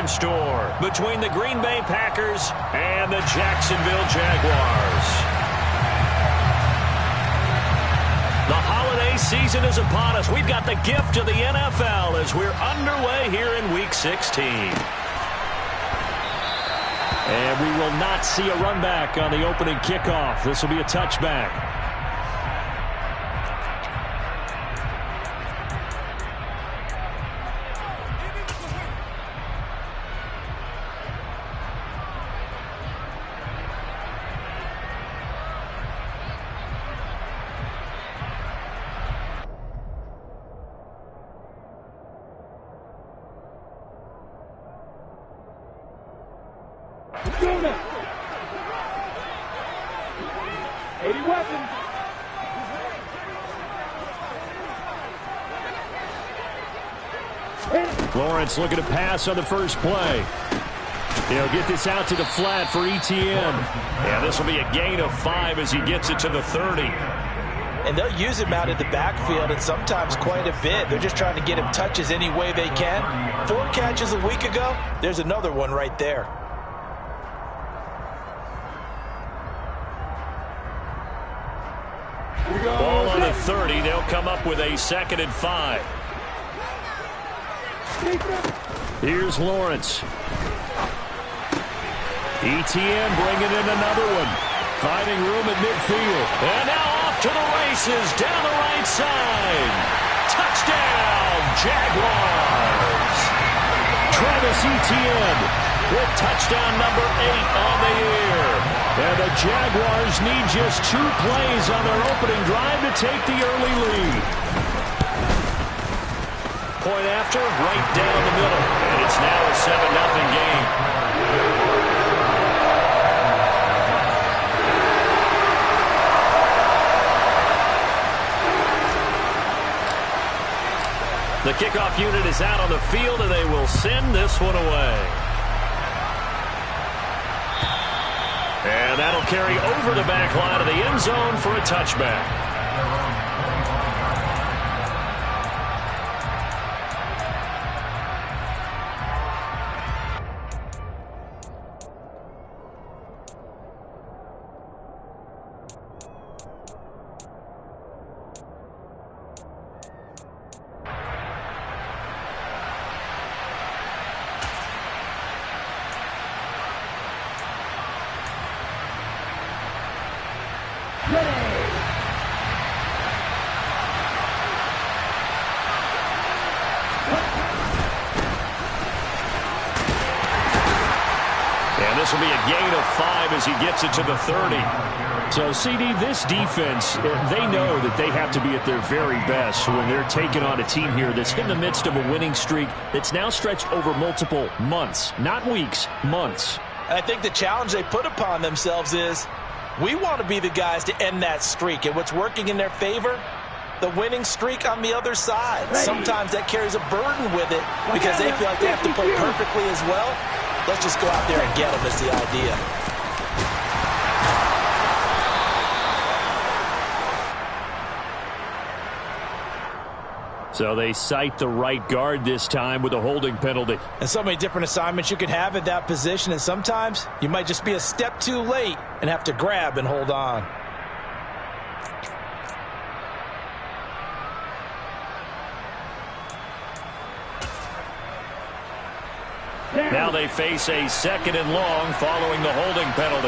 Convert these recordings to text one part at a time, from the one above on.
in store between the Green Bay Packers and the Jacksonville Jaguars. The holiday season is upon us. We've got the gift of the NFL as we're underway here in Week 16. And we will not see a run back on the opening kickoff. This will be a touchback. Lawrence looking to pass on the first play. He'll get this out to the flat for Etienne. Yeah, this will be a gain of 5 as he gets it to the 30. And they'll use him out in the backfield and sometimes quite a bit. They're just trying to get him touches any way they can. 4 catches a week ago. There's another one right there. Ball on the 30. They'll come up with a 2nd and 5. Here's Lawrence. Etienne bringing in another one. Finding room at midfield. And now off to the races down the right side. Touchdown, Jaguars. Travis Etienne with touchdown number 8 on the year. And the Jaguars need just 2 plays on their opening drive to take the early lead. Point after, right down the middle. And it's now a 7-0 game. The kickoff unit is out on the field, and they will send this one away. And that'll carry over the back line of the end zone for a touchback. This will be a gain of 5 as he gets it to the 30. So, CD, this defense, they know that they have to be at their very best when they're taking on a team here that's in the midst of a winning streak that's now stretched over multiple months, not weeks, months. I think the challenge they put upon themselves is we want to be the guys to end that streak. And what's working in their favor? The winning streak on the other side. Sometimes that carries a burden with it because they feel like they have to play perfectly as well. Let's just go out there and get them is the idea. So they cite the right guard this time with a holding penalty. And so many different assignments you can have at that position, and sometimes you might just be a step too late and have to grab and hold on. Now they face a 2nd and long following the holding penalty.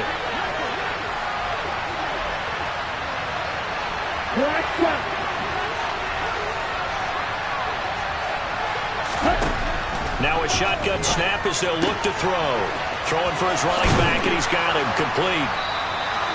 Now a shotgun snap as they'll look to throw. Throwing for his running back, and he's got him complete.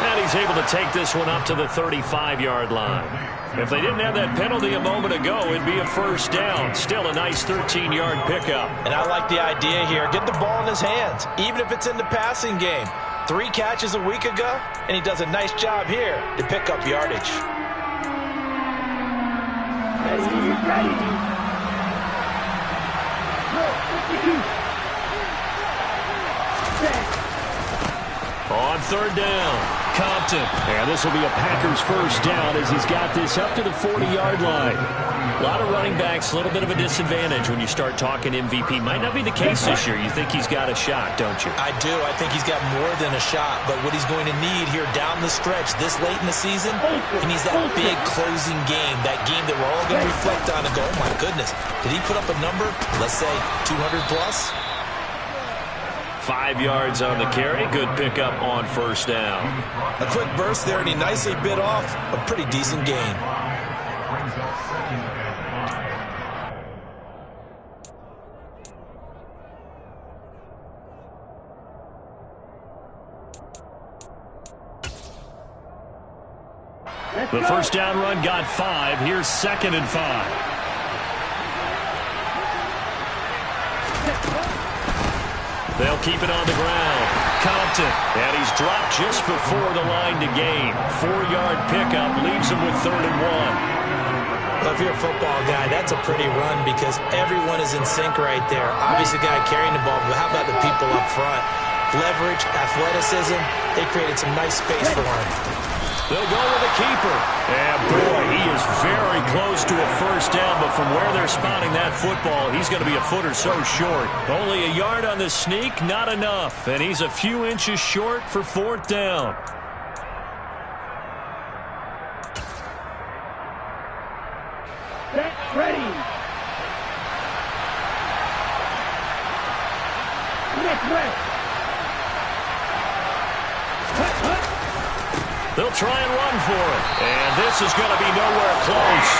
And he's able to take this one up to the 35-yard line. If they didn't have that penalty a moment ago, it'd be a first down. Still a nice 13-yard pickup. And I like the idea here. Get the ball in his hands, even if it's in the passing game. 3 catches a week ago, and he does a nice job here to pick up yardage. On third down. Compton. And this will be a Packers first down as he's got this up to the 40-yard line. A lot of running backs, a little bit of a disadvantage when you start talking MVP. Might not be the case this year. You think he's got a shot, don't you? I do. I think he's got more than a shot. But what he's going to need here down the stretch this late in the season, he needs that big closing game, that game that we're all going to reflect on and go, oh, my goodness, did he put up a number, let's say 200 plus? 5 yards on the carry. Good pickup on first down. A quick burst there, and he nicely bit off a pretty decent gain. The first down run got 5. Here's 2nd and 5. They'll keep it on the ground. Compton. And he's dropped just before the line to gain. 4-yard pickup leaves him with 3rd and 1. Well, if you're a football guy, that's a pretty run because everyone is in sync right there. Obviously, the guy carrying the ball, but how about the people up front? Leverage, athleticism, they created some nice space for him. They'll go with a keeper. And boy, he is very close to a first down, but from where they're spotting that football, he's going to be a foot or so short. Only a yard on the sneak, not enough. And he's a few inches short for 4th down. Set, ready. Next. They'll try and run for it. And this is going to be nowhere close.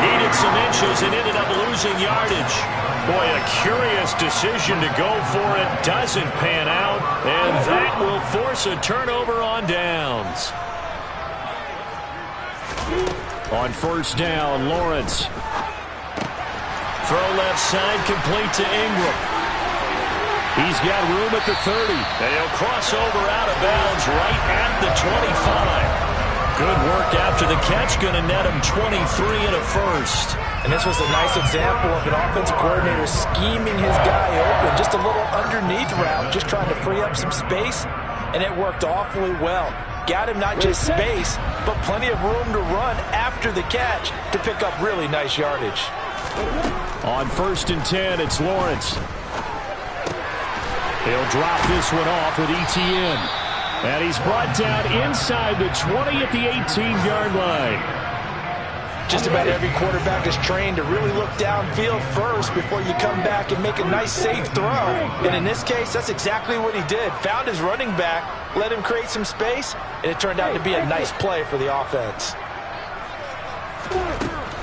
Needed some inches and ended up losing yardage. Boy, a curious decision to go for it. Doesn't pan out. And that will force a turnover on downs. On first down, Lawrence. Throw left side, complete to Ingram. He's got room at the 30. And he'll cross over out of bounds right at the 25. Good work after the catch. Going to net him 23 and a first. And this was a nice example of an offensive coordinator scheming his guy open. Just a little underneath route, just trying to free up some space. And it worked awfully well. Got him not just space, but plenty of room to run after the catch to pick up really nice yardage. On 1st and 10, it's Lawrence. He'll drop this one off with Etienne. And he's brought down inside the 20 at the 18-yard line. Just about every quarterback is trained to really look downfield first before you come back and make a nice, safe throw. And in this case, that's exactly what he did. Found his running back, let him create some space, and it turned out to be a nice play for the offense.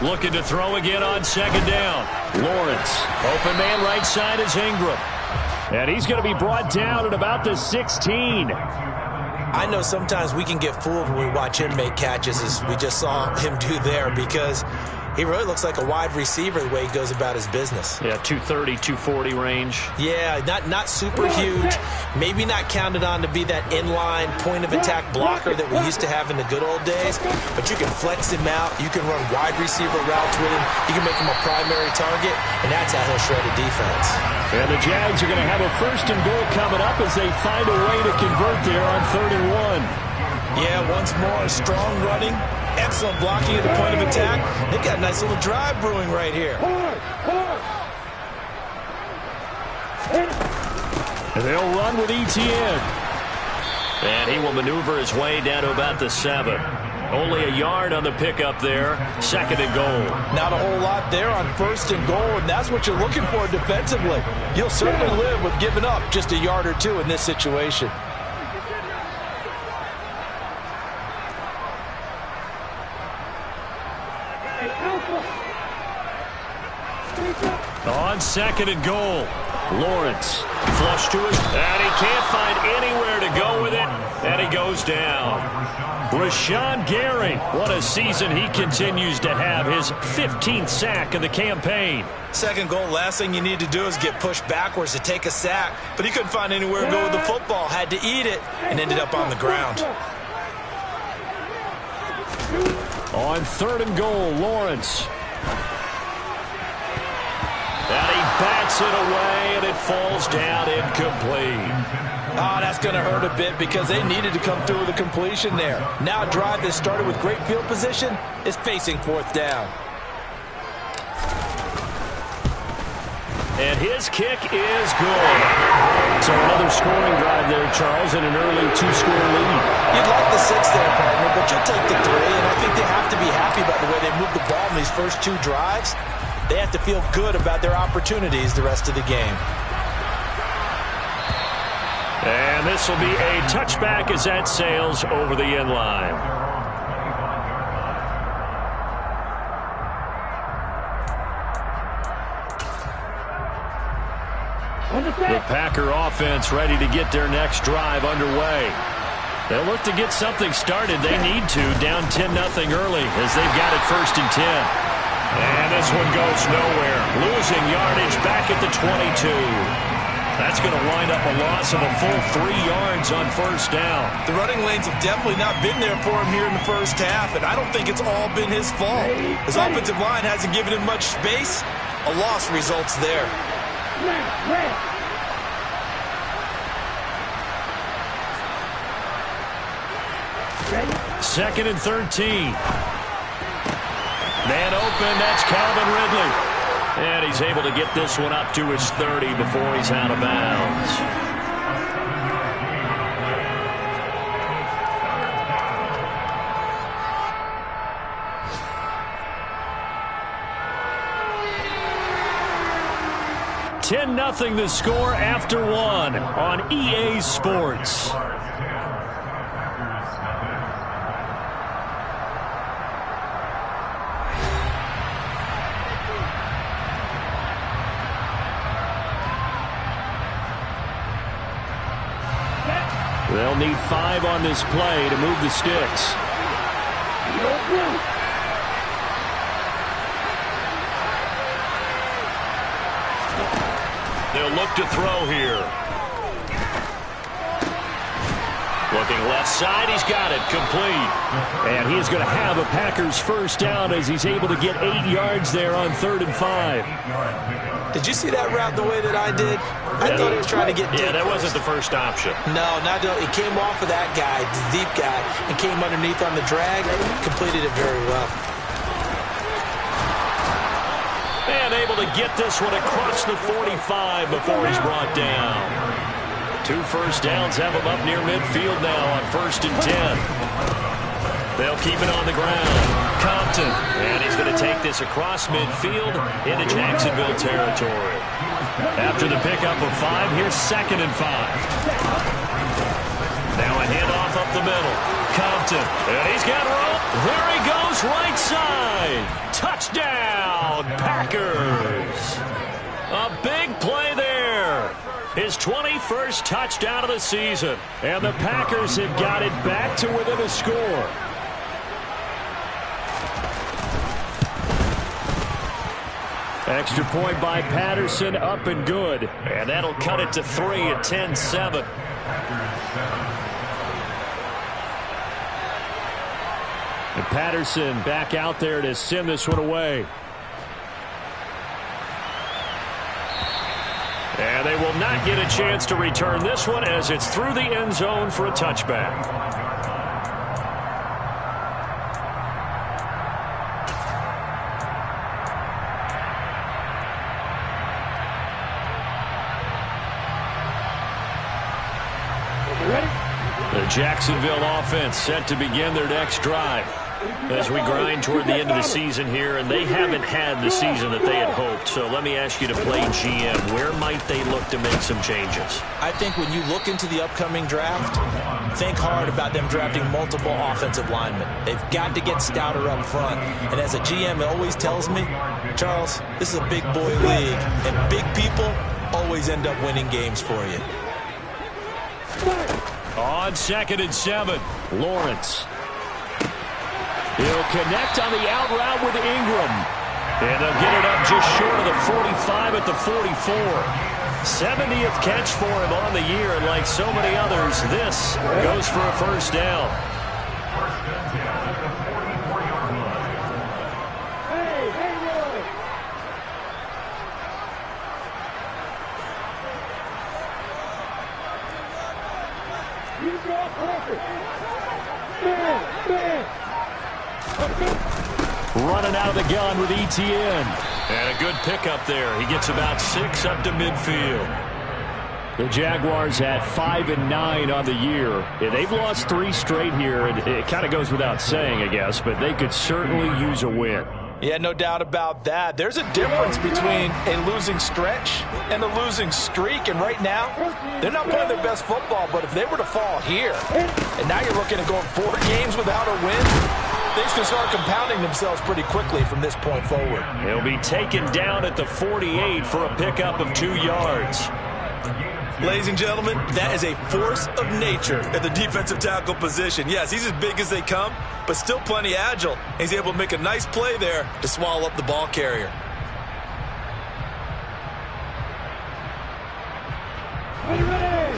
Looking to throw again on 2nd down. Lawrence. Open man right side is Ingram. And he's going to be brought down at about the 16. I know sometimes we can get fooled when we watch him make catches, as we just saw him do there, because he really looks like a wide receiver the way he goes about his business. Yeah, 230, 240 range. Yeah, not super huge. Maybe not counted on to be that inline point-of-attack blocker that we used to have in the good old days, but you can flex him out. You can run wide receiver routes with him. You can make him a primary target, and that's how he'll shred a defense. And the Jags are going to have a 1st and goal coming up as they find a way to convert there on 3rd and 1. Yeah, once more, strong running, excellent blocking at the point of attack. They've got a nice little drive brewing right here. And they'll run with Etienne. And he will maneuver his way down to about the 7. Only a yard on the pickup there. 2nd and goal. Not a whole lot there on 1st and goal, and that's what you're looking for defensively. You'll certainly live with giving up just a yard or two in this situation. On 2nd and goal, Lawrence flush to his, and he can't find anywhere to go with it, and he goes down. Rashawn Gary, what a season he continues to have, his 15th sack of the campaign. 2nd goal, last thing you need to do is get pushed backwards to take a sack, but he couldn't find anywhere to go with the football, had to eat it, and ended up on the ground. On 3rd and goal, Lawrence. And he backs Hits it away, and it falls down incomplete. Oh, that's going to hurt a bit because they needed to come through with a completion there. Now a drive that started with great field position is facing fourth down. And his kick is good. So another scoring drive there, Charles, and an early 2-score lead. You'd like the 6 there, partner, but you'll take the 3, and I think they have to be happy about the way they moved the ball in these first 2 drives. They have to feel good about their opportunities the rest of the game. And this will be a touchback as that sails over the end line. The Packer offense ready to get their next drive underway. They'll look to get something started. They need to, down 10-0 early as they've got it 1st and 10. And this one goes nowhere. Losing yardage back at the 22. That's going to wind up a loss of a full 3 yards on 1st down. The running lanes have definitely not been there for him here in the first half, and I don't think it's all been his fault. His offensive line hasn't given him much space. A loss results there. Second and 13. Man open, that's Calvin Ridley. And he's able to get this one up to his 30 before he's out of bounds. (10-0) the score after 1 on EA Sports. They'll need 5 on this play to move the sticks. They'll look to throw here. Looking left side, he's got it, complete. And he's going to have a Packers first down as he's able to get 8 yards there on 3rd and 5. Did you see that route the way that I did? I thought he was trying to get deep. Yeah, that wasn't the first option. No, not he came off of that guy, the deep guy, and came underneath on the drag. Completed it very well. And able to get this one across the 45 before he's brought down. 2 first downs have him up near midfield now on 1st and 10. They'll keep it on the ground. Compton. And he's going to take this across midfield into Jacksonville territory. After the pickup of 5, here's 2nd and 5. Now a handoff up the middle. Compton. And he's got room. There he goes, right side. Touchdown, Packers. A big play there. His 21st touchdown of the season. And the Packers have got it back to within a score. Extra point by Patterson, up and good. And that'll cut it to 3 at 10-7. And Patterson back out there to send this one away. And they will not get a chance to return this one as it's through the end zone for a touchback. The Jacksonville offense set to begin their next drive as we grind toward the end of the season here, and they haven't had the season that they had hoped. So let me ask you to play GM. Where might they look to make some changes? I think when you look into the upcoming draft, think hard about them drafting multiple offensive linemen. They've got to get stouter up front. And as a GM, it always tells me, Charles, this is a big boy league, and big people always end up winning games for you. On 2nd and 7, Lawrence. He'll connect on the out route with Ingram. And they'll get it up just short of the 45 at the 44. 70th catch for him on the year, and like so many others, this goes for a first down. You draw pressure. Running out of the gun with Etienne. And a good pickup there. He gets about 6 up to midfield. The Jaguars at 5-9 on the year. Yeah, they've lost 3 straight here, and it kind of goes without saying, I guess, but they could certainly use a win. Yeah, no doubt about that. There's a difference between a losing stretch and a losing streak, and right now, they're not playing their best football, but if they were to fall here, and now you're looking at going 4 games without a win, things can start compounding themselves pretty quickly from this point forward. He'll be taken down at the 48 for a pickup of 2 yards. Ladies and gentlemen, that is a force of nature at the defensive tackle position. Yes, he's as big as they come, but still plenty agile. He's able to make a nice play there to swallow up the ball carrier.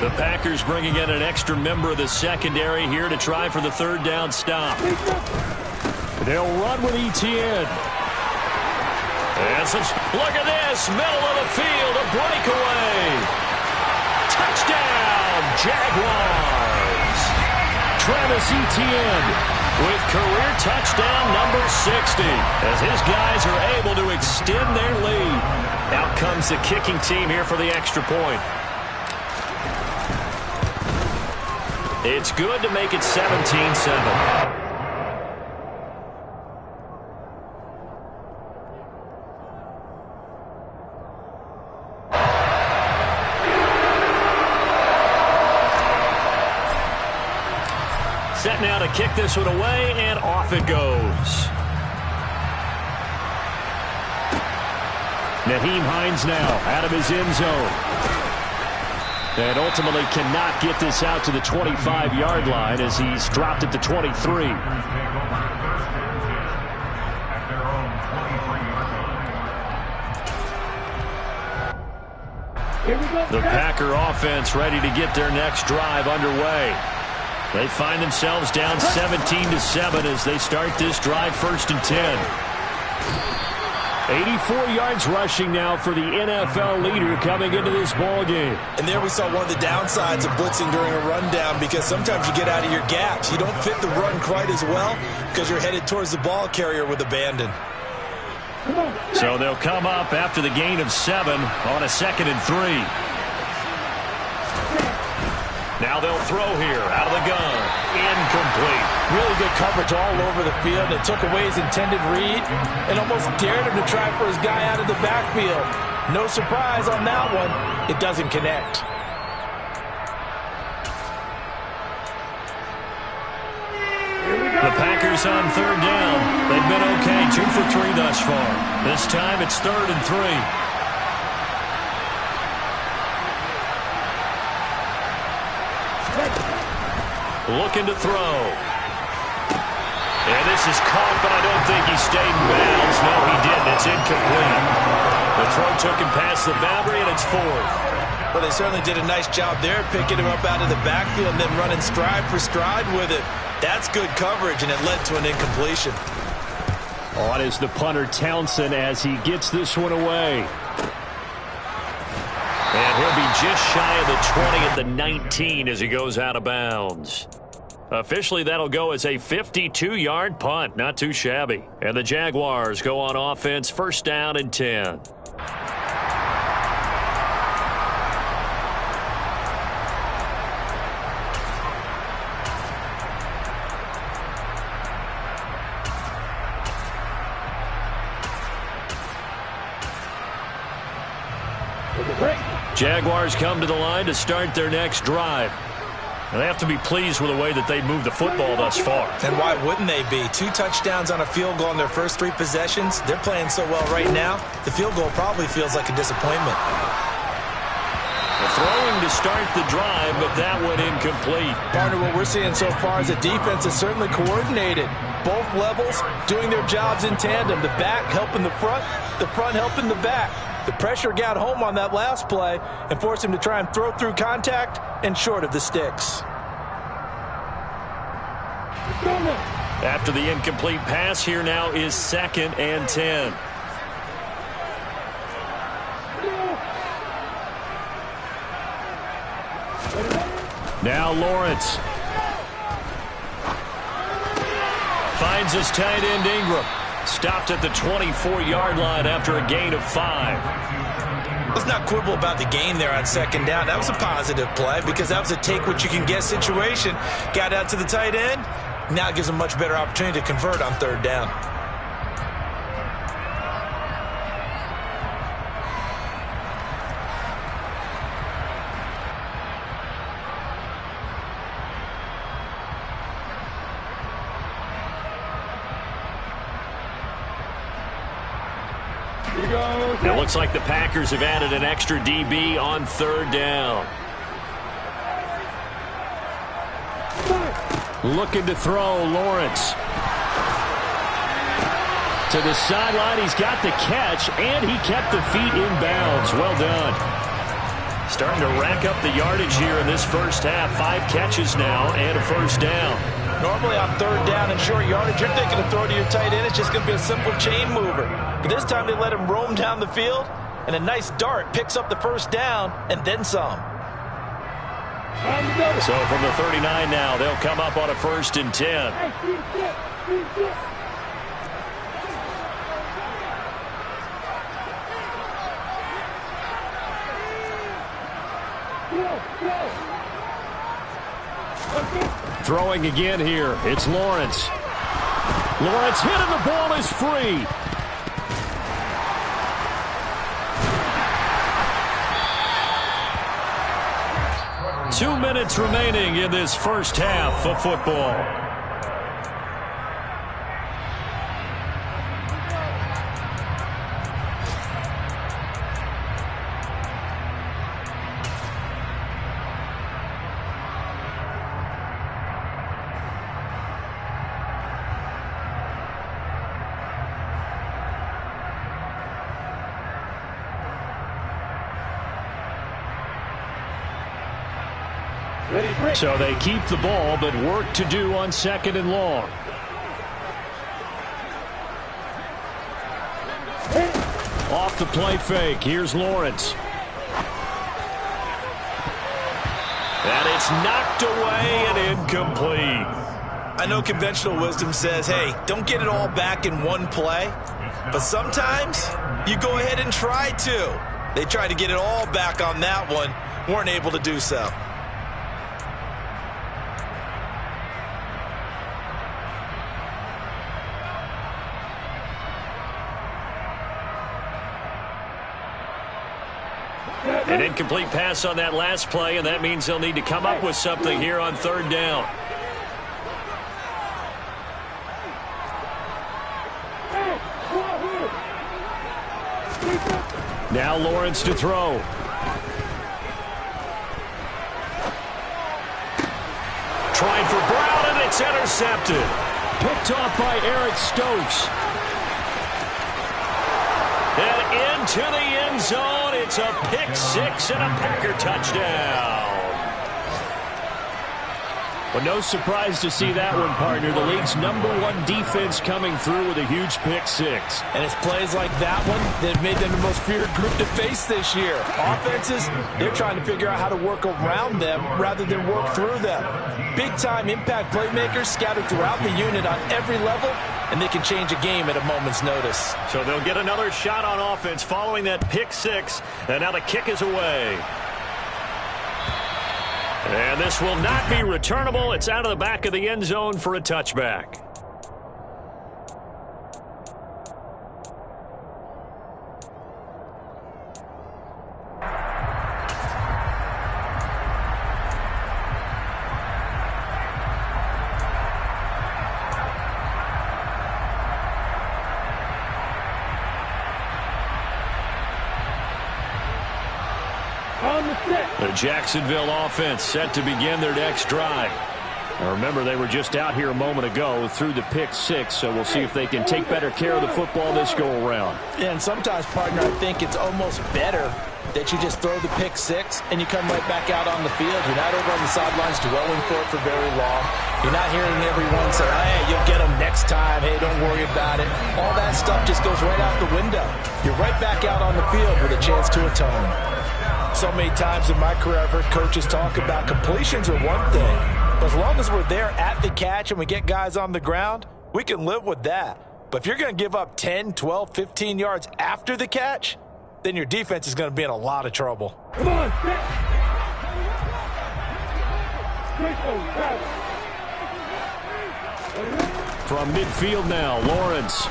The Packers bringing in an extra member of the secondary here to try for the 3rd down stop. They'll run with Etienne. And look at this, middle of the field, a breakaway. Touchdown, Jaguars! Travis Etienne with career touchdown number 60 as his guys are able to extend their lead. Out comes the kicking team here for the extra point. It's good to make it 17-7. Set now to kick this one away, and off it goes. Nyheim Hines now out of his end zone. And ultimately cannot get this out to the 25-yard line as he's dropped at the 23. The Packer offense ready to get their next drive underway. They find themselves down 17-7 as they start this drive 1st and 10. 84 yards rushing now for the NFL leader coming into this ball game. And there we saw one of the downsides of blitzing during a rundown because sometimes you get out of your gaps. You don't fit the run quite as well because you're headed towards the ball carrier with abandon. So they'll come up after the gain of 7 on a 2nd and 3. Now they'll throw here, out of the gun. Incomplete. Really good coverage all over the field. It took away his intended read and almost dared him to try for his guy out of the backfield. No surprise on that one. It doesn't connect. The Packers on 3rd down. They've been okay, 2 for 3 thus far. This time it's 3rd and 3. Looking to throw. And this is caught, but I don't think he stayed in bounds. No, he didn't. It's incomplete. The throw took him past the boundary, and it's 4th. Well, they certainly did a nice job there, picking him up out of the backfield and then running stride for stride with it. That's good coverage, and it led to an incompletion. On is the punter Townsend as he gets this one away. And he'll be just shy of the 20 at the 19 as he goes out of bounds. Officially, that'll go as a 52-yard punt. Not too shabby. And the Jaguars go on offense, 1st down and 10. Jaguars come to the line to start their next drive. And they have to be pleased with the way that they've moved the football thus far. And why wouldn't they be? 2 touchdowns on a field goal in their first 3 possessions. They're playing so well right now, the field goal probably feels like a disappointment. Throwing to start the drive, but that one incomplete. Partner, what we're seeing so far is the defense is certainly coordinated. Both levels doing their jobs in tandem. The back helping the front helping the back. The pressure got home on that last play and forced him to try and throw through contact and short of the sticks. After the incomplete pass, here now is 2nd and 10. Now Lawrence. Finds his tight end Ingram. Stopped at the 24-yard line after a gain of 5. Let's not quibble about the gain there on second down. That was a positive play because that was a take-what-you-can-get situation. Got out to the tight end. Now it gives him a much better opportunity to convert on third down. It looks like the Packers have added an extra DB on third down. Looking to throw, Lawrence. To the sideline, he's got the catch, and he kept the feet in bounds. Well done. Starting to rack up the yardage here in this first half. 5 catches now and a first down. Normally on third down and short yardage, you're thinking to throw to your tight end. It's just going to be a simple chain mover. But this time they let him roam down the field, and a nice dart picks up the first down and then some. So from the 39 now, they'll come up on a 1st and 10. Throwing again here. It's Lawrence. Lawrence hit and the ball is free. Two minutes remaining in this first half of football. So they keep the ball, but work to do on 2nd and long. Off the play fake. Here's Lawrence. And it's knocked away and incomplete. I know conventional wisdom says, hey, don't get it all back in one play. But sometimes you go ahead and try to. They tried to get it all back on that one. Weren't able to do so. An incomplete pass on that last play, and that means they'll need to come up with something here on third down. Now Lawrence to throw. Trying for Brown, and it's intercepted. Picked off by Eric Stokes. And into the end zone. It's a pick six and a Packer touchdown. Well, no surprise to see that one, partner. The league's #1 defense coming through with a huge pick six. And it's plays like that one that have made them the most feared group to face this year. Offenses, they're trying to figure out how to work around them rather than work through them. Big-time impact playmakers scattered throughout the unit on every level, and they can change a game at a moment's notice. So they'll get another shot on offense following that pick six, and now the kick is away. And this will not be returnable. It's out of the back of the end zone for a touchback. The Jacksonville offense set to begin their next drive. Now remember, they were just out here a moment ago through the pick six, so we'll see if they can take better care of the football this go-around. Yeah, and sometimes, partner, I think it's almost better that you just throw the pick six and you come right back out on the field. You're not over on the sidelines dwelling for it for very long. You're not hearing everyone say, hey, you'll get them next time. Hey, don't worry about it. All that stuff just goes right out the window. You're right back out on the field with a chance to atone. So many times in my career I've heard coaches talk about completions are one thing. But as long as we're there at the catch and we get guys on the ground, we can live with that. But if you're going to give up 10, 12, 15 yards after the catch, then your defense is going to be in a lot of trouble. Come on, set. From midfield now, Lawrence.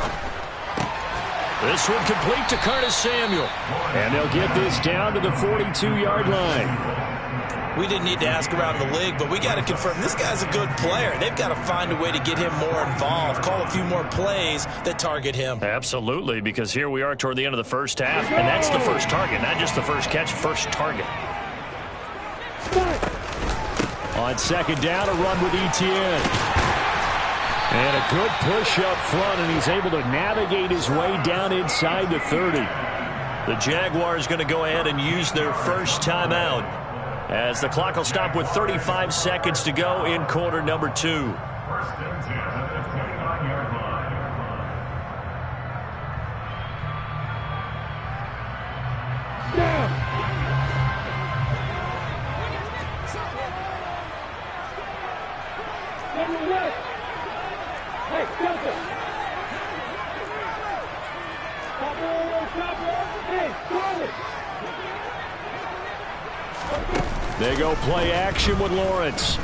This one complete to Curtis Samuel. And they'll get this down to the 42-yard line. We didn't need to ask around the league, but we got to confirm this guy's a good player. They've got to find a way to get him more involved, call a few more plays that target him. Absolutely, because here we are toward the end of the first half, and that's the first target, not just the first catch, first target. On second down, a run with Etienne. And a good push up front, and he's able to navigate his way down inside the 30. The Jaguars going to go ahead and use their first timeout as the clock will stop with 35 seconds to go in quarter number 2. They go play action with Lawrence.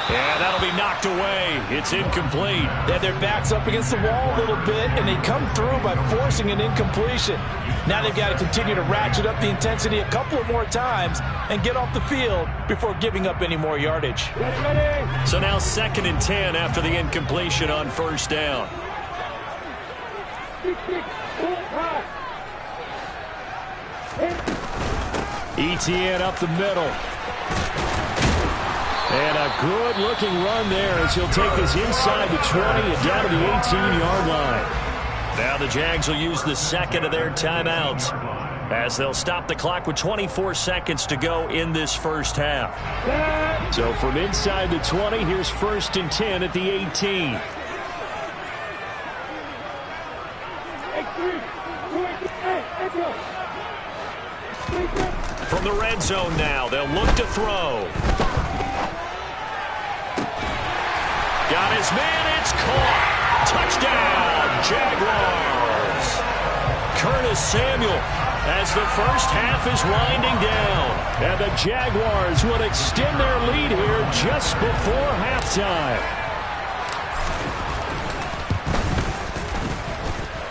And that'll be knocked away. It's incomplete. They had their backs up against the wall a little bit, and they come through by forcing an incompletion. Now they've got to continue to ratchet up the intensity a couple of more times and get off the field before giving up any more yardage. So now 2nd and 10 after the incompletion on first down. Etienne up the middle. And a good-looking run there as he'll take this inside the 20 and down to the 18-yard line. Now the Jags will use the second of their timeouts as they'll stop the clock with 24 seconds to go in this first half. So from inside the 20, here's 1st and 10 at the 18. From the red zone now, they'll look to throw. Got his man, it's caught. Touchdown, Jaguars. Curtis Samuel as the first half is winding down. And the Jaguars will extend their lead here just before halftime.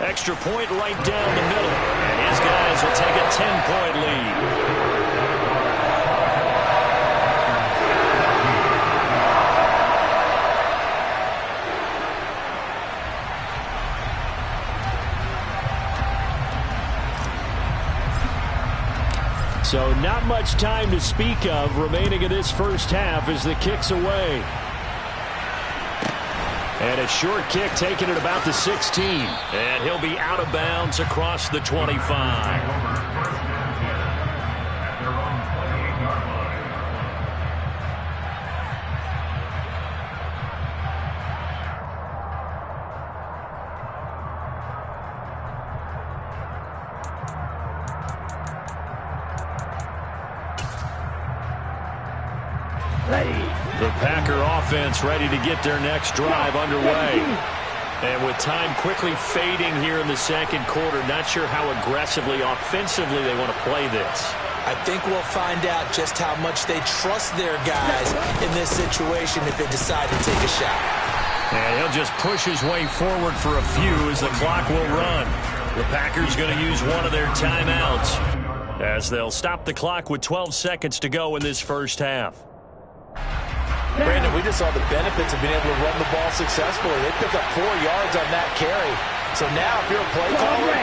Extra point right down the middle. And his guys will take a 10-point lead. So not much time to speak of remaining in this first half as the kick's away. And a short kick taken at about the 16. And he'll be out of bounds across the 25. The Packer offense ready to get their next drive underway. And with time quickly fading here in the second quarter, not sure how aggressively, offensively they want to play this. I think we'll find out just how much they trust their guys in this situation if they decide to take a shot. And he'll just push his way forward for a few as the clock will run. The Packers going to use one of their timeouts as they'll stop the clock with 12 seconds to go in this first half. Brandon, we just saw the benefits of being able to run the ball successfully. They pick up 4 yards on that carry. So now if you're a play caller,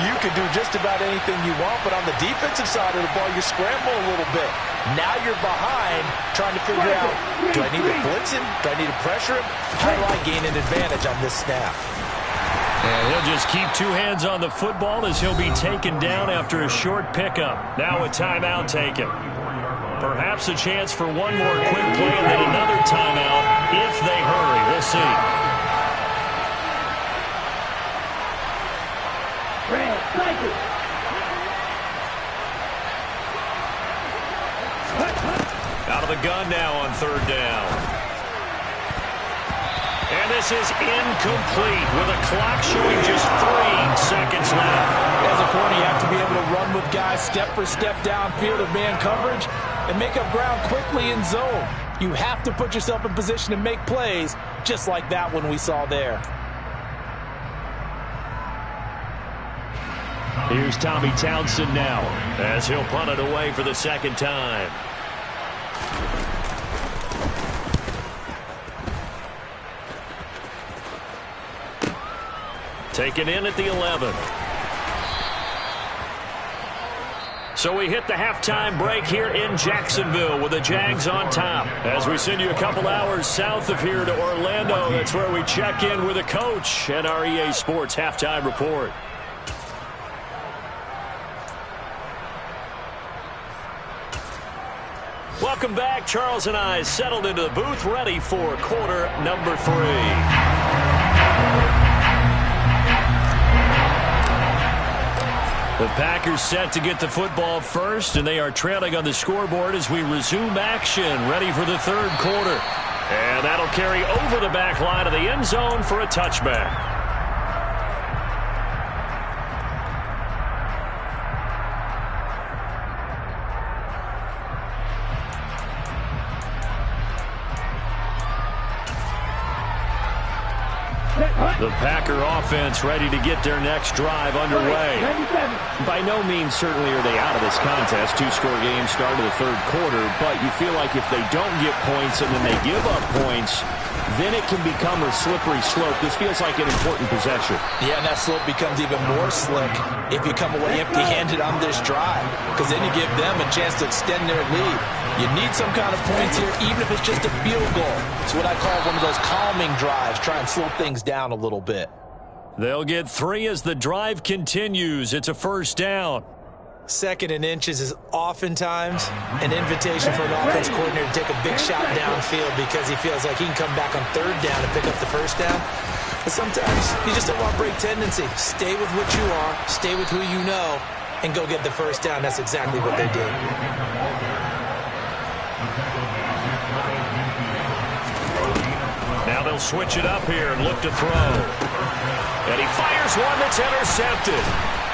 you can do just about anything you want. But on the defensive side of the ball, you scramble a little bit. Now you're behind trying to figure out, do I need to blitz him? Do I need to pressure him? How do I gain an advantage on this snap? And he'll just keep 2 hands on the football as he'll be taken down after a short pickup. Now a timeout taken. Perhaps a chance for one more quick play and then another timeout if they hurry. We'll see. the gun now on third down. And this is incomplete with a clock showing just 3 seconds left. As a corner, you have to be able to run with guys step for step downfield of man coverage and make up ground quickly in zone. You have to put yourself in position to make plays, just like that one we saw there. Here's Tommy Townsend now as he'll punt it away for the second time. Taken in at the 11. So we hit the halftime break here in Jacksonville with the Jags on top. As we send you a couple hours south of here to Orlando, that's where we check in with a coach and our EA Sports halftime report. Welcome back. Charles and I settled into the booth, ready for quarter number 3. The Packers set to get the football first, and they are trailing on the scoreboard as we resume action, ready for the third quarter. And that'll carry over the back line of the end zone for a touchback. The Packer offense ready to get their next drive underway. By no means certainly are they out of this contest. 2-score game start of the third quarter, but you feel like if they don't get points and then they give up points, then it can become a slippery slope. This feels like an important possession. Yeah, and that slope becomes even more slick if you come away empty-handed on this drive, because then you give them a chance to extend their lead. You need some kind of points here, even if it's just a field goal. It's what I call one of those calming drives. Try and slow things down a little bit. They'll get 3 as the drive continues. It's a first down. 2nd and inches is oftentimes an invitation for an offense coordinator to take a big shot downfield because he feels like he can come back on 3rd down and pick up the first down. But sometimes you just don't want break tendency. Stay with what you are, stay with who you know, and go get the first down. That's exactly what they did. Now they'll switch it up here and look to throw. And he fires one that's intercepted.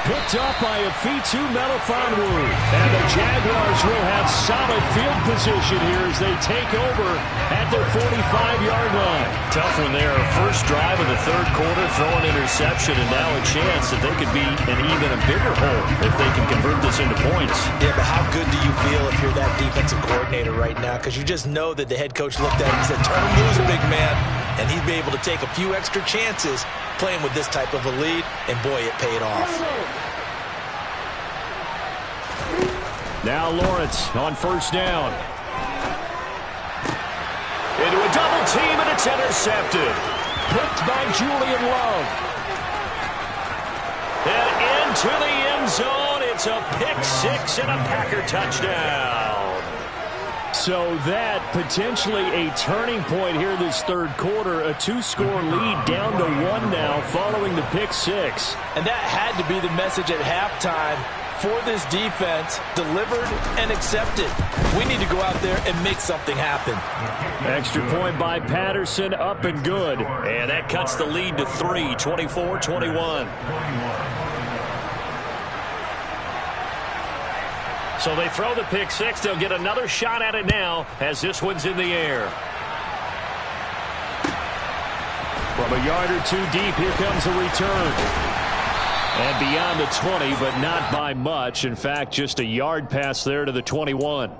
Picked up by Afitu Melifonwu. And the Jaguars will have solid field position here as they take over at their 45-yard line. Tough one there. First drive of the third quarter, throw an interception, and now a chance that they could be in even a bigger hole if they can convert this into points. Yeah, but how good do you feel if you're that defensive coordinator right now? Because you just know that the head coach looked at him and said, turn him loose, big man. And he'd be able to take a few extra chances playing with this type of a lead, and boy, it paid off. Now Lawrence on first down. Into a double team, and it's intercepted. Picked by Julian Love. And into the end zone. It's a pick-6 and a Packer touchdown. So that potentially a turning point here this third quarter. A 2-score lead down to 1 now following the pick-6. And that had to be the message at halftime for this defense, delivered and accepted. We need to go out there and make something happen. Extra point by Patterson, up and good. And that cuts the lead to 3, 24-21. So they throw the pick-6. They'll get another shot at it now as this one's in the air. From a yard or 2 deep, here comes a return. And beyond the 20, but not by much. In fact, just a yard pass there to the 21.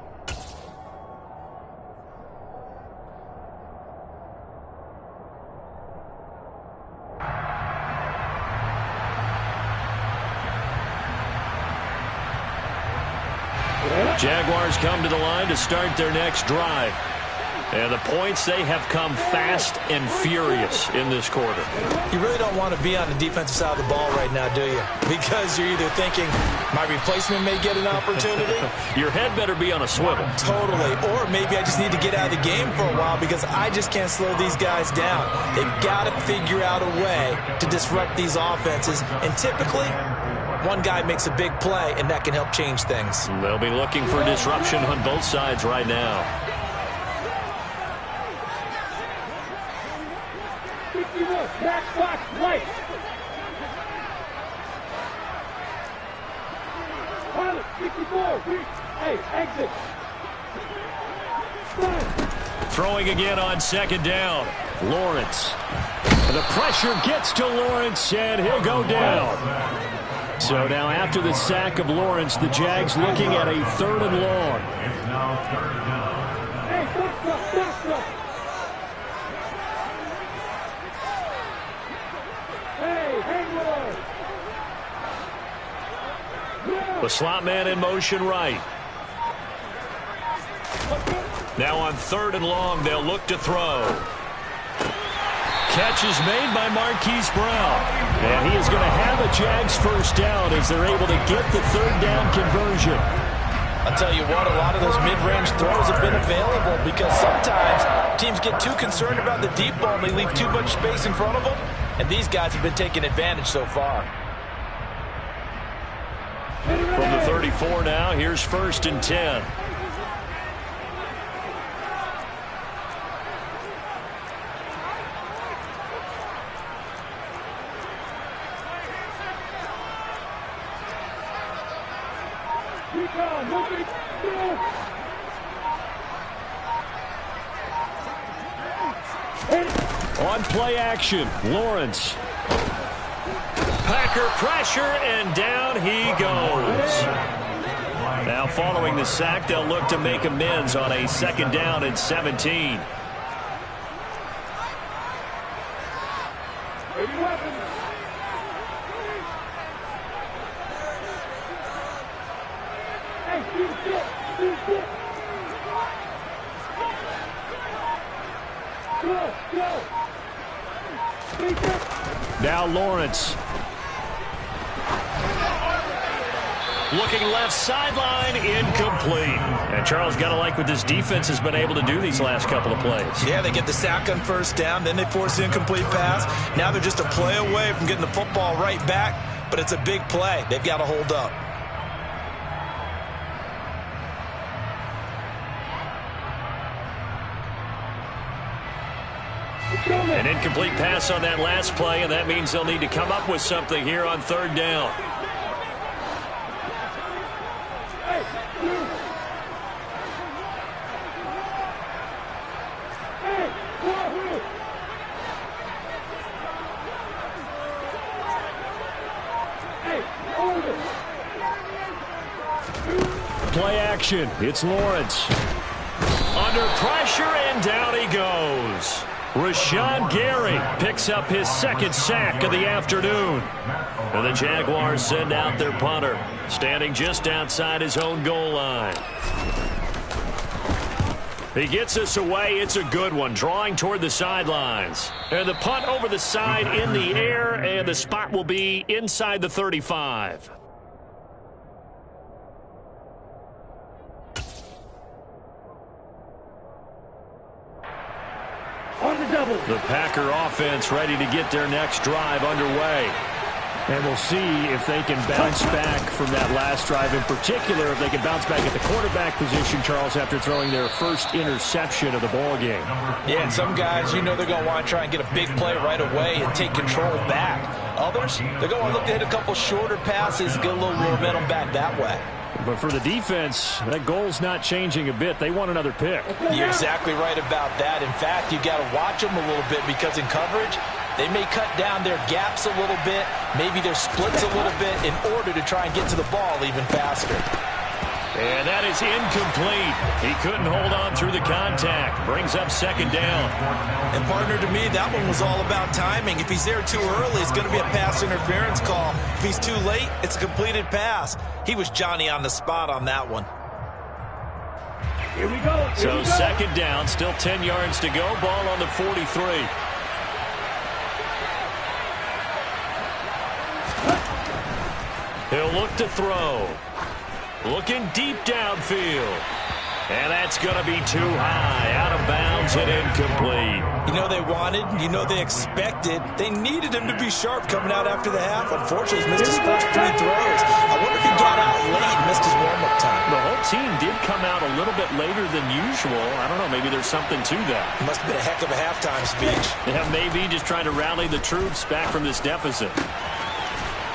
Jaguars come to the line to start their next drive. And the points, they have come fast and furious in this quarter. You really don't want to be on the defensive side of the ball right now, do you? Because you're either thinking, my replacement may get an opportunity. Your head better be on a swivel. Totally. Or maybe I just need to get out of the game for a while because I just can't slow these guys down. They've got to figure out a way to disrupt these offenses. And typically, one guy makes a big play, and that can help change things. They'll be looking for disruption on both sides right now. 54. Hey, exit. Throwing again on second down. Lawrence. The pressure gets to Lawrence, and he'll go down. So now after the sack of Lawrence, the Jags looking at a 3rd and long. It's now 3rd down. Hey, stop. Hey, hang low. The slot man in motion right. Now on 3rd and long, they'll look to throw. Catch is made by Marquise Brown. And he is going to have a Jags first down as they're able to get the 3rd down conversion. I'll tell you what, a lot of those mid-range throws have been available because sometimes teams get too concerned about the deep ball and they leave too much space in front of them. And these guys have been taking advantage so far. From the 34 now, here's 1st and 10. On play action, Lawrence. Packer pressure, and down he goes. Now following the sack, they'll look to make amends on a 2nd down and 17. Now Lawrence. Looking left sideline, incomplete. And Charles, got to like what this defense has been able to do these last couple of plays. Yeah, they get the sack on 1st down, then they force the incomplete pass. Now they're just a play away from getting the football right back, but it's a big play. They've got to hold up. An incomplete pass on that last play, and that means they'll need to come up with something here on 3rd down. Play action. It's Lawrence. Under pressure, and down he goes. Rashawn Gary picks up his 2nd sack of the afternoon. And the Jaguars send out their punter, standing just outside his own goal line. He gets us away. It's a good one, drawing toward the sidelines. And the punt over the side in the air, and the spot will be inside the 35. The Packer offense ready to get their next drive underway. And we'll see if they can bounce back from that last drive, in particular if they can bounce back at the quarterback position, Charles, after throwing their first interception of the ball game. Yeah, and some guys, you know they're going to want to try and get a big play right away and take control back. Others, they're going to look to hit a couple shorter passes, get a little momentum back that way. But for the defense, that goal's not changing a bit. They want another pick. You're exactly right about that. In fact, you got to watch them a little bit because in coverage, they may cut down their gaps a little bit, maybe their splits a little bit in order to try and get to the ball even faster. And that is incomplete. He couldn't hold on through the contact. Brings up 2nd down. And partner, to me, that one was all about timing. If he's there too early, it's going to be a pass interference call. If he's too late, it's a completed pass. He was Johnny on the spot on that one. Here we go. So 2nd down, still 10 yards to go. Ball on the 43. He'll look to throw. Looking deep downfield. And that's going to be too high. Out of bounds and incomplete. You know they wanted, you know they expected. They needed him to be sharp coming out after the half. Unfortunately, he's missed his first 3 throws. I wonder if he got out late and missed his warm-up time. The whole team did come out a little bit later than usual. I don't know, maybe there's something to that. It must have been a heck of a halftime speech. Yeah, maybe just trying to rally the troops back from this deficit.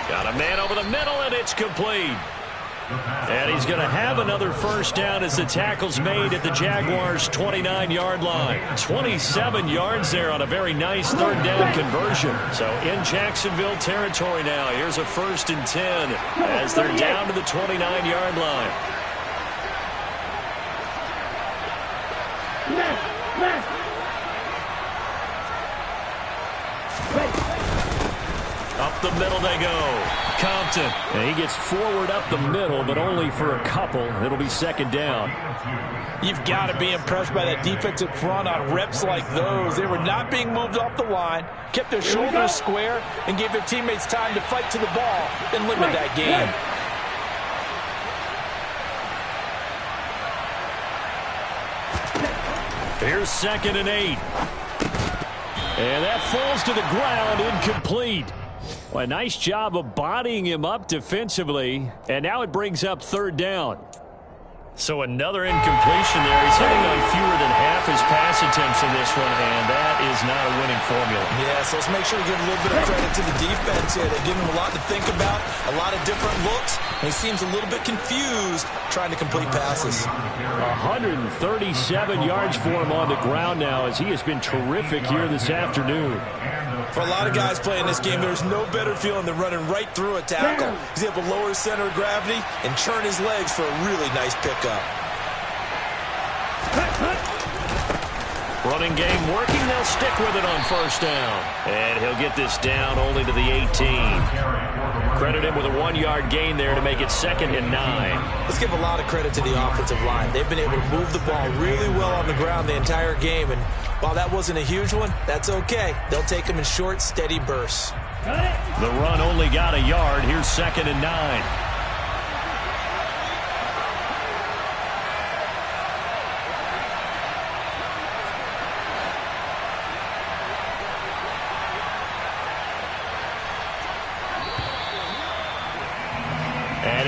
Got a man over the middle, and it's complete. And he's going to have another first down as the tackle's made at the Jaguars' 29-yard line. 27 yards there on a very nice third down conversion. So in Jacksonville territory now. Here's a 1st and 10 as they're down to the 29-yard line. Up the middle they go. Compton. And he gets forward up the middle, but only for a couple. It'll be 2nd down. You've got to be impressed by that defensive front on reps like those. They were not being moved off the line, kept their shoulders square, and gave their teammates time to fight to the ball and limit that game. Here's 2nd and 8. And that falls to the ground, incomplete. Well, a nice job of bodying him up defensively. And now it brings up 3rd down. So another incompletion there. He's hitting on fewer than half his pass attempts in this one, and that is not a winning formula. Yeah, so let's make sure to give a little bit of credit to the defense here. They give him a lot to think about, a lot of different looks, and he seems a little bit confused trying to complete passes. 137 yards for him on the ground now, as he has been terrific here this afternoon. For a lot of guys playing this game, there's no better feeling than running right through a tackle. He's able to lower his center of gravity and churn his legs for a really nice pickup. Running game working. They'll stick with it on 1st down. And he'll get this down only to the 18. Credit him with a 1-yard gain there to make it 2nd and 9. Let's give a lot of credit to the offensive line. They've been able to move the ball really well on the ground the entire game. And while that wasn't a huge one, that's okay. They'll take them in short, steady bursts. The run only got a yard. Here's 2nd and 9.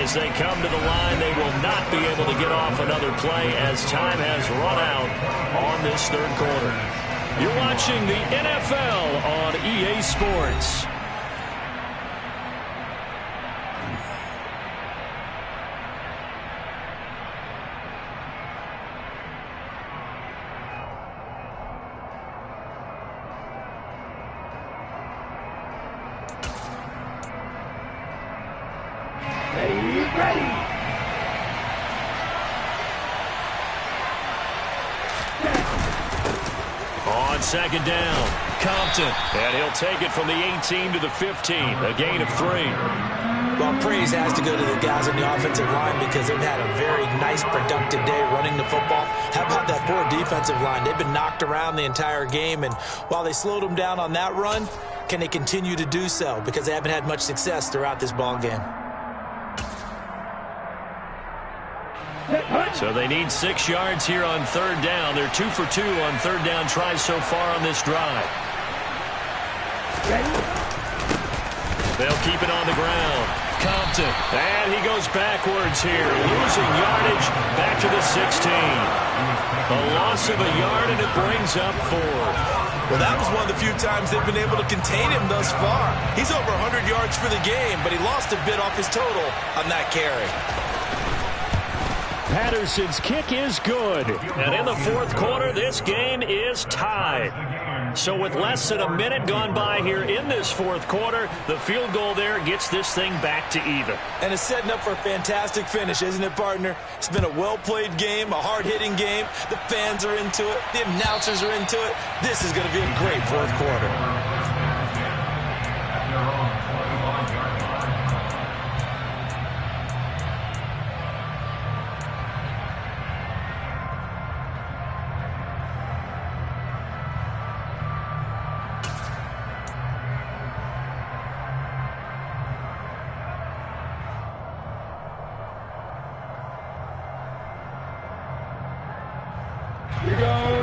As they come to the line, they will not be able to get off another play as time has run out on this 3rd quarter. You're watching the NFL on EA Sports. On 2nd down, Compton, and he'll take it from the 18 to the 15, a gain of 3. Well, praise has to go to the guys on the offensive line because they've had a very nice, productive day running the football. How about that poor defensive line? They've been knocked around the entire game, and while they slowed them down on that run, can they continue to do so? Because they haven't had much success throughout this ball game. So they need 6 yards here on 3rd down. They're 2 for 2 on 3rd down tries so far on this drive. They'll keep it on the ground. Compton, and he goes backwards here, losing yardage back to the 16. A loss of a yard, and it brings up 4. Well, that was one of the few times they've been able to contain him thus far. He's over 100 yards for the game, but he lost a bit off his total on that carry. Patterson's kick is good. And in the 4th quarter, this game is tied. So with less than a minute gone by here in this 4th quarter, the field goal there gets this thing back to even. And it's setting up for a fantastic finish, isn't it, partner? It's been a well-played game, a hard-hitting game. The fans are into it. The announcers are into it. This is going to be a great 4th quarter.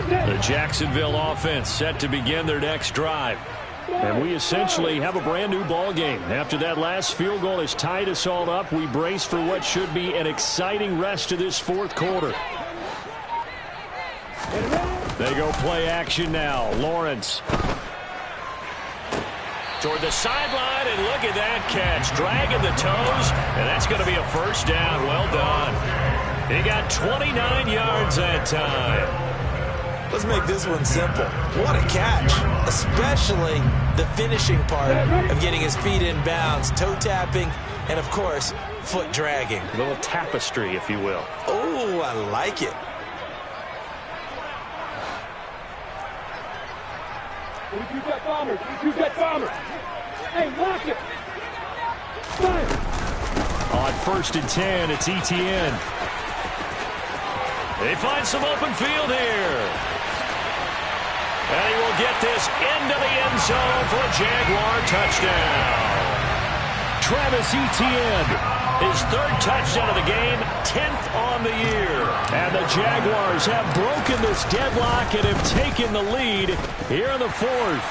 The Jacksonville offense set to begin their next drive. And we essentially have a brand new ball game. After that last field goal has tied us all up, we brace for what should be an exciting rest of this 4th quarter. They go play action now. Lawrence. Toward the sideline, and look at that catch. Dragging the toes, and that's going to be a first down. Well done. He got 29 yards that time. Let's make this one simple. What a catch, especially the finishing part of getting his feet in bounds, toe tapping, and, of course, foot dragging. A little tapestry, if you will. Oh, I like it. We shoot that bomber. We shoot that bomber. Hey, lock it. Fire. On 1st and 10, it's Etienne. They find some open field here. And he will get this into the end zone for a Jaguar touchdown. Travis Etienne, his 3rd touchdown of the game, 10th on the year. And the Jaguars have broken this deadlock and have taken the lead here in the 4th.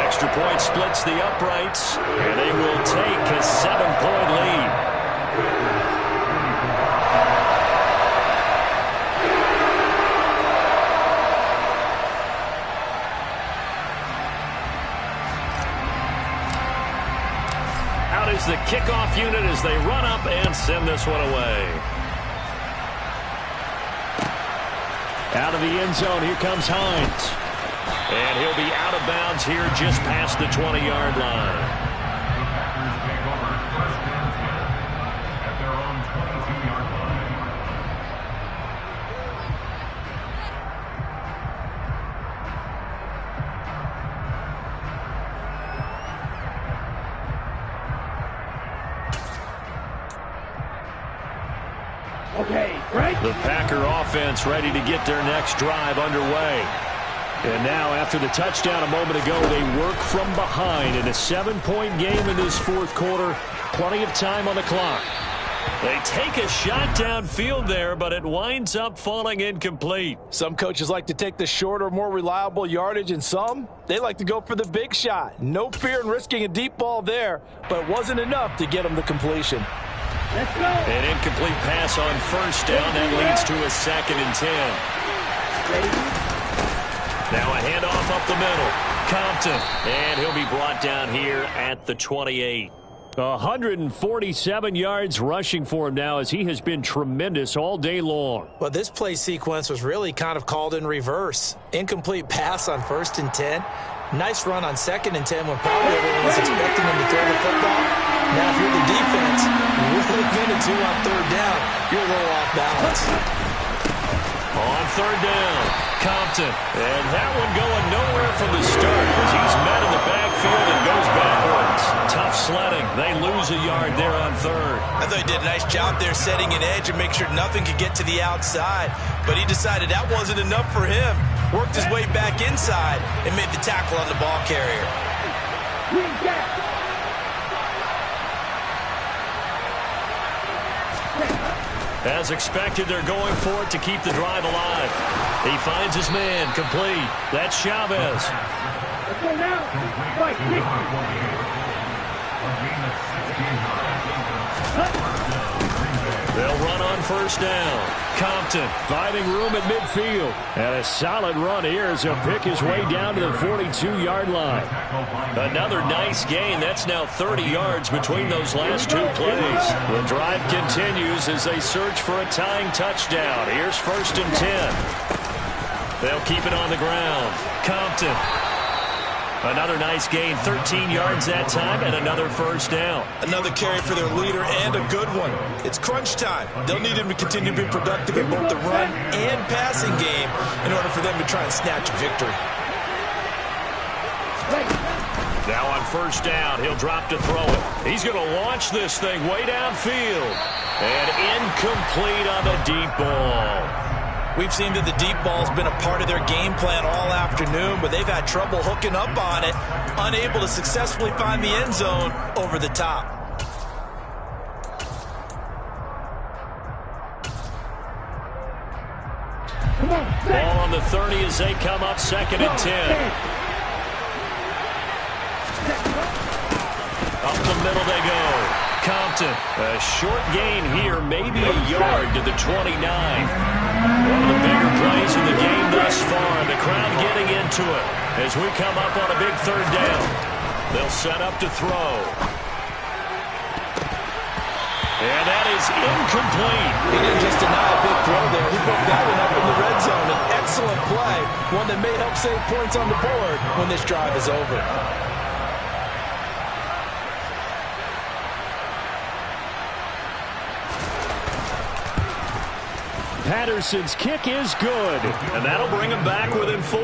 Extra point splits the uprights, and they will take a 7-point lead. Is the kickoff unit as they run up and send this one away. Out of the end zone, here comes Hines. And he'll be out of bounds here just past the 20-yard line. Take over 1st and 10 at their own 22-yard line. Okay, break. The Packer offense ready to get their next drive underway. And now, after the touchdown a moment ago, they work from behind in a 7-point game in this 4th quarter. Plenty of time on the clock. They take a shot downfield there, but it winds up falling incomplete. Some coaches like to take the shorter, more reliable yardage, and some, they like to go for the big shot. No fear in risking a deep ball there, but it wasn't enough to get them the completion. Let's go. An incomplete pass on 1st down. That leads to a 2nd and 10. Now a handoff up the middle. Compton. And he'll be brought down here at the 28. 147 yards rushing for him now as he has been tremendous all day long. Well, this play sequence was really kind of called in reverse. Incomplete pass on 1st and 10. Nice run on 2nd and 10 when probably everyone was expecting him to throw the football. Now, if you're the defense, really good at 2 on 3rd down. You're a little off balance. On 3rd down, Compton. And that one going nowhere from the start as he's met in the backfield and goes backwards. Tough sledding. They lose a yard there on 3rd. I thought he did a nice job there setting an edge and make sure nothing could get to the outside. But he decided that wasn't enough for him. Worked his way back inside and made the tackle on the ball carrier. Green jack. As expected, they're going for it to keep the drive alive. He finds his man, complete. That's Chavez. Let's go now. Fight, kick. They'll run on 1st down. Compton finding room at midfield. And a solid run here as he'll pick his way down to the 42-yard line. Another nice gain. That's now 30 yards between those last 2 plays. The drive continues as they search for a tying touchdown. Here's 1st and 10. They'll keep it on the ground. Compton. Another nice gain, 13 yards that time, and another 1st down. Another carry for their leader and a good one. It's crunch time. They'll need him to continue to be productive in both the run and passing game in order for them to try and snatch a victory. Now on 1st down, he'll drop to throw it. He's going to launch this thing way downfield. And incomplete on the deep ball. We've seen that the deep ball's been a part of their game plan all afternoon, but they've had trouble hooking up on it, unable to successfully find the end zone over the top. Ball on the 30 as they come up 2nd and 10. Up the middle they go. Compton, a short gain here, maybe a yard to the 29. One of the bigger plays in the game thus far. The crowd getting into it as we come up on a big 3rd down. They'll set up to throw. And that is incomplete. He didn't just deny a big throw there. He put that one up in the red zone. An excellent play, one that may help save points on the board when this drive is over. Patterson's kick is good, and that'll bring him back within 4.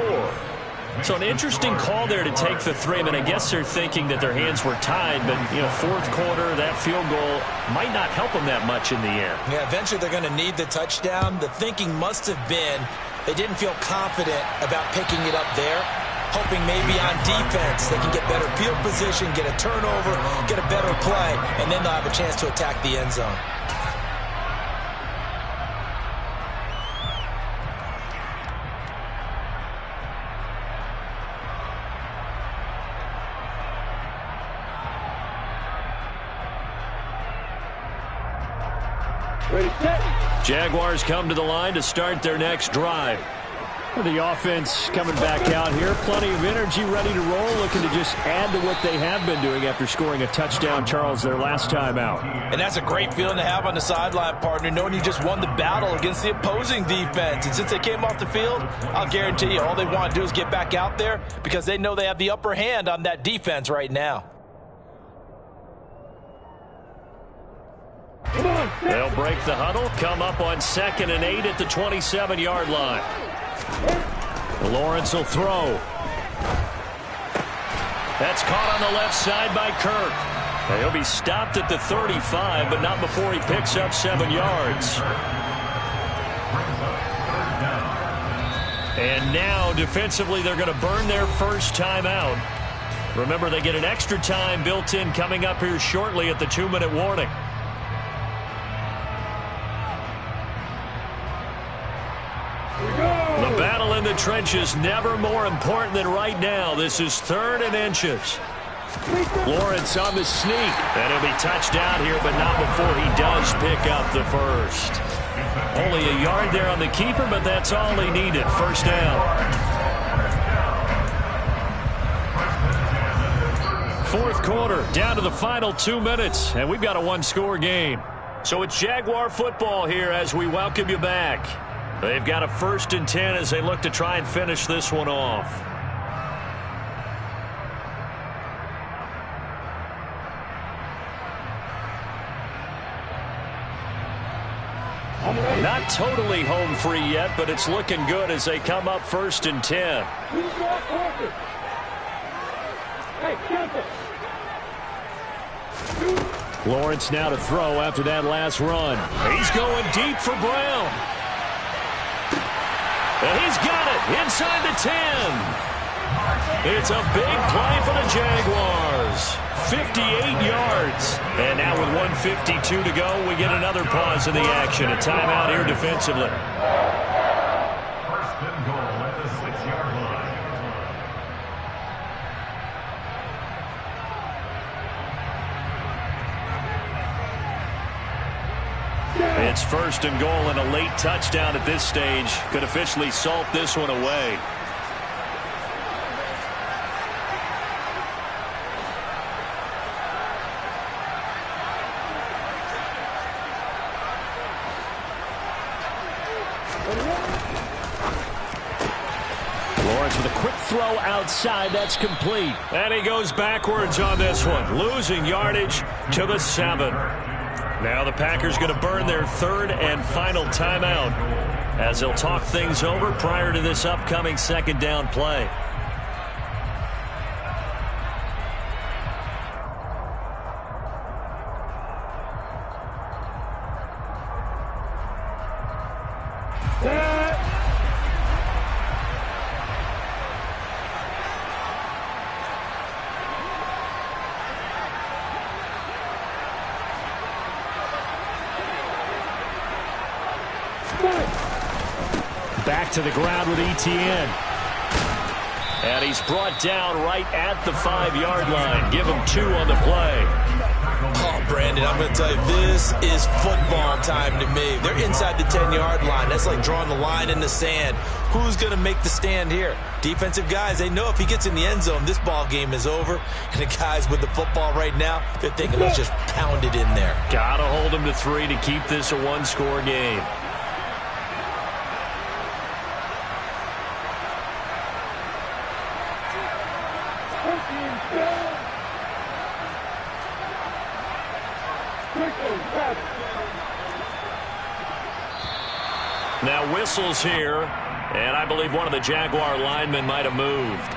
So an interesting call there to take the 3. I mean, I guess they're thinking that their hands were tied, but, you know, fourth quarter, that field goal might not help them that much in the end. Yeah, eventually they're going to need the touchdown. The thinking must have been they didn't feel confident about picking it up there, hoping maybe on defense they can get better field position, get a turnover, get a better play, and then they'll have a chance to attack the end zone. Ready, set. Jaguars come to the line to start their next drive. The offense coming back out here. Plenty of energy, ready to roll, looking to just add to what they have been doing after scoring a touchdown, Charles, their last time out. And that's a great feeling to have on the sideline, partner, knowing you just won the battle against the opposing defense. And since they came off the field, I'll guarantee you all they want to do is get back out there because they know they have the upper hand on that defense right now. They'll break the huddle, come up on 2nd and 8 at the 27-yard line. Lawrence will throw. That's caught on the left side by Kirk. He'll be stopped at the 35, but not before he picks up 7 yards. And now, defensively, they're going to burn their first time out. Remember, they get an extra time built in coming up here shortly at the 2-minute warning. The battle in the trenches never more important than right now. This is 3rd and inches. Lawrence on the sneak. And he'll be touched out here, but not before he does pick up the first. Only a yard there on the keeper, but that's all he needed. First down. 4th quarter, down to the final 2 minutes, and we've got a 1-score game. So it's Jaguar football here as we welcome you back. They've got a 1st and 10 as they look to try and finish this one off. Not totally home free yet, but it's looking good as they come up 1st and 10. Lawrence now to throw after that last run. He's going deep for Brown. And he's got it inside the 10. It's a big play for the Jaguars. 58 yards. And now with 1:52 to go, we get another pause in the action. A timeout here defensively. 1st and goal at the 6-yard line. It's 1st and goal and a late touchdown at this stage. Could officially salt this one away. Lawrence with a quick throw outside. That's complete. And he goes backwards on this one, losing yardage to the 7. Now the Packers going to burn their 3rd and final timeout as they'll talk things over prior to this upcoming 2nd down play. Back to the ground with Etienne. And he's brought down right at the 5-yard line. Give him 2 on the play. Oh, Brandon, I'm going to tell you, this is football time to me. They're inside the 10-yard line. That's like drawing the line in the sand. Who's going to make the stand here? Defensive guys, they know if he gets in the end zone, this ball game is over. And the guys with the football right now, they're thinking, let's just pound it in there. Got to hold him to 3 to keep this a one-score game. Now whistles here, and I believe one of the Jaguar linemen might have moved.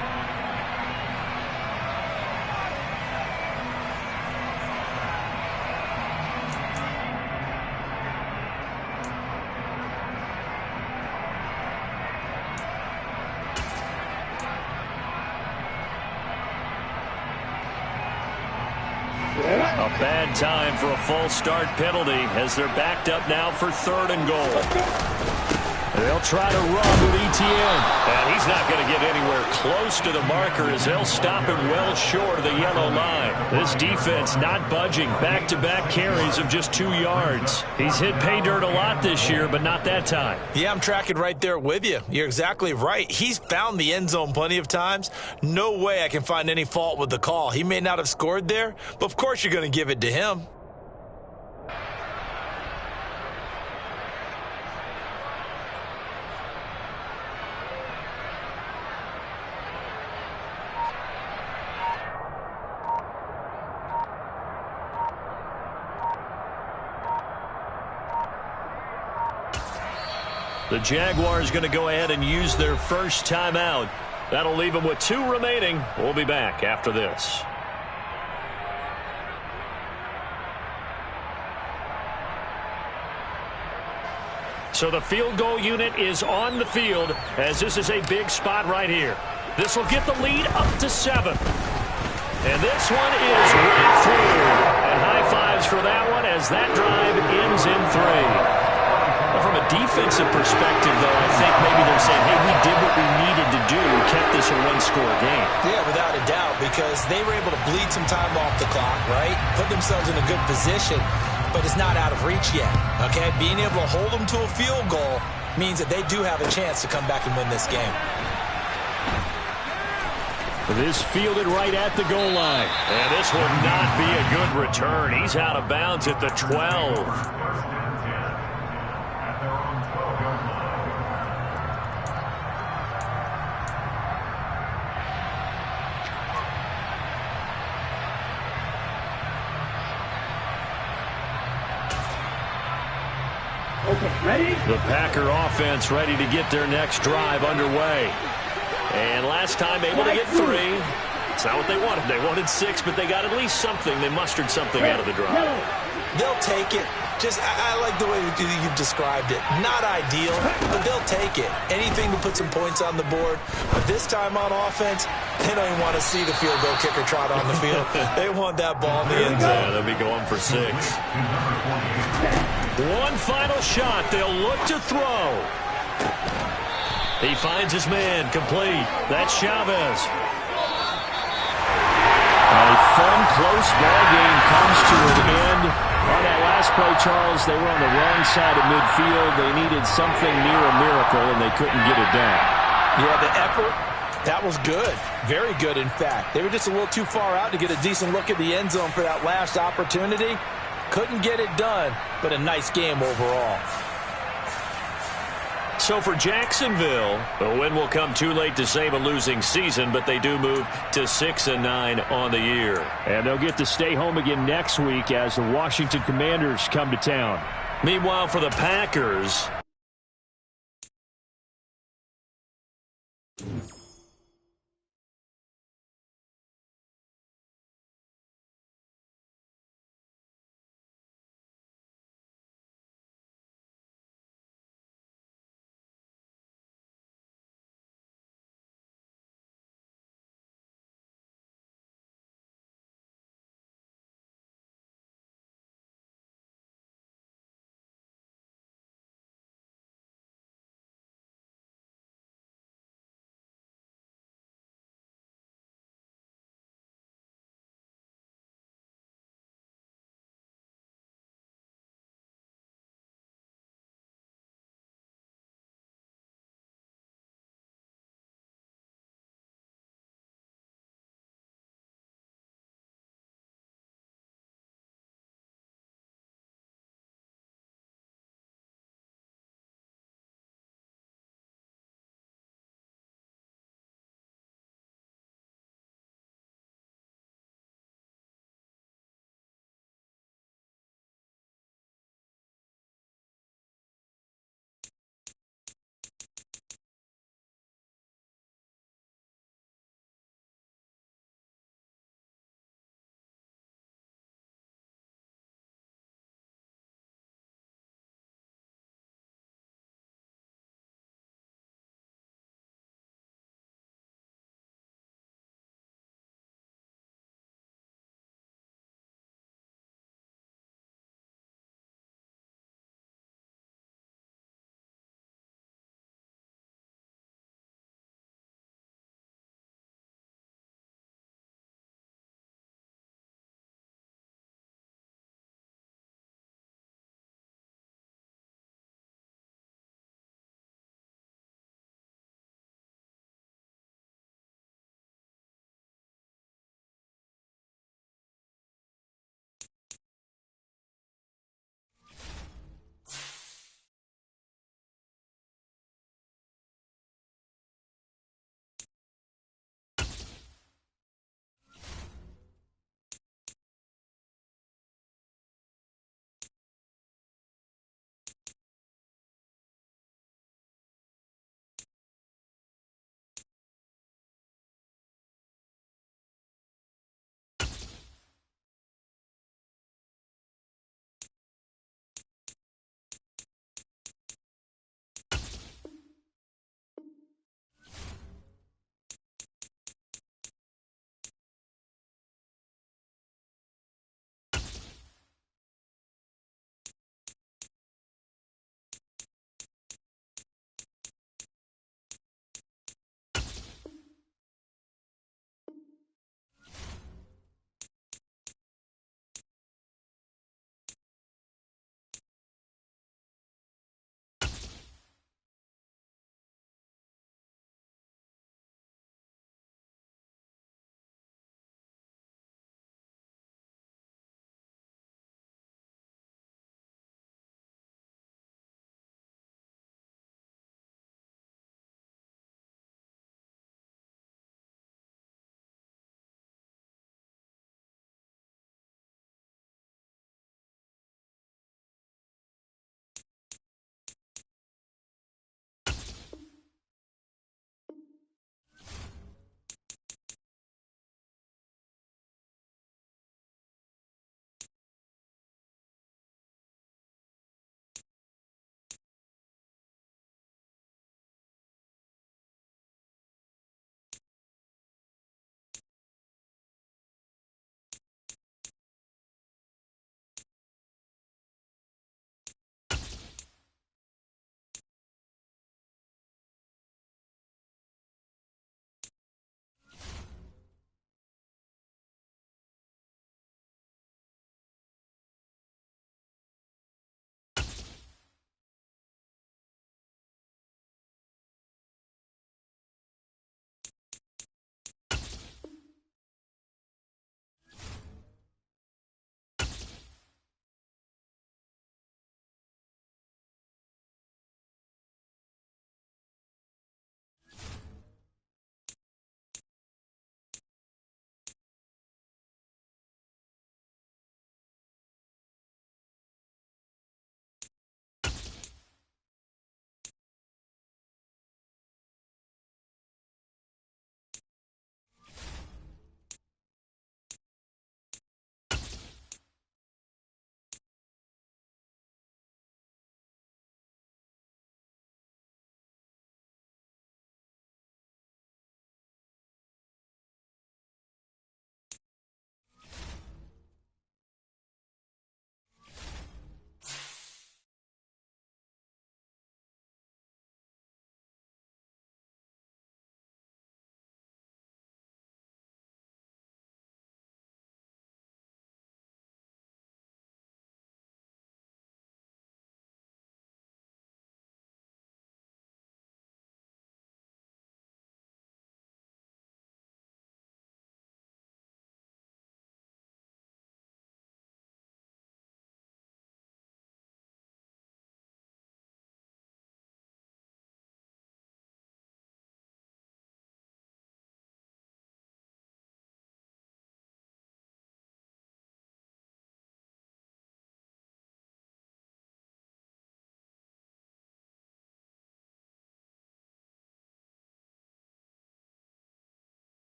A bad time for a false start penalty as they're backed up now for 3rd and goal. They'll try to run with Etienne. And he's not going to get anywhere close to the marker as they'll stop him well short of the yellow line. This defense not budging. Back-to-back carries of just 2 yards. He's hit pay dirt a lot this year, but not that time. Yeah, I'm tracking right there with you. You're exactly right. He's found the end zone plenty of times. No way I can find any fault with the call. He may not have scored there, but of course you're going to give it to him. The Jaguars going to go ahead and use their first timeout. That'll leave them with 2 remaining. We'll be back after this. So the field goal unit is on the field as this is a big spot right here. This will get the lead up to 7. And this one is right through. And high fives for that one as that drive ends in 3. From a defensive perspective, though, I think maybe they're saying, hey, we did what we needed to do, kept this a one-score game. Yeah, without a doubt, because they were able to bleed some time off the clock, right? Put themselves in a good position, but it's not out of reach yet, okay? Being able to hold them to a field goal means that they do have a chance to come back and win this game. This fielded right at the goal line. And this will not be a good return. He's out of bounds at the 12. Ready? The Packer offense ready to get their next drive underway. And last time able to get 3. It's not what they wanted. They wanted 6, but they got at least something. They mustered something out of the drive. They'll take it. I like the way you've described it. Not ideal, but they'll take it. Anything to put some points on the board. But this time on offense, they don't even want to see the field goal kicker trot on the field. They want that ball in the end zone. Yeah, they'll be going for 6. One final shot. They'll look to throw. He finds his man complete. That's Chavez. A fun, close ball game comes to an end. On that last play, Charles, they were on the wrong side of midfield. They needed something near a miracle, and they couldn't get it done. Yeah, the effort, that was good. Very good, in fact. They were just a little too far out to get a decent look at the end zone for that last opportunity. Couldn't get it done, but a nice game overall. So for Jacksonville, the win will come too late to save a losing season, but they do move to 6-9 on the year. And they'll get to stay home again next week as the Washington Commanders come to town. Meanwhile, for the Packers,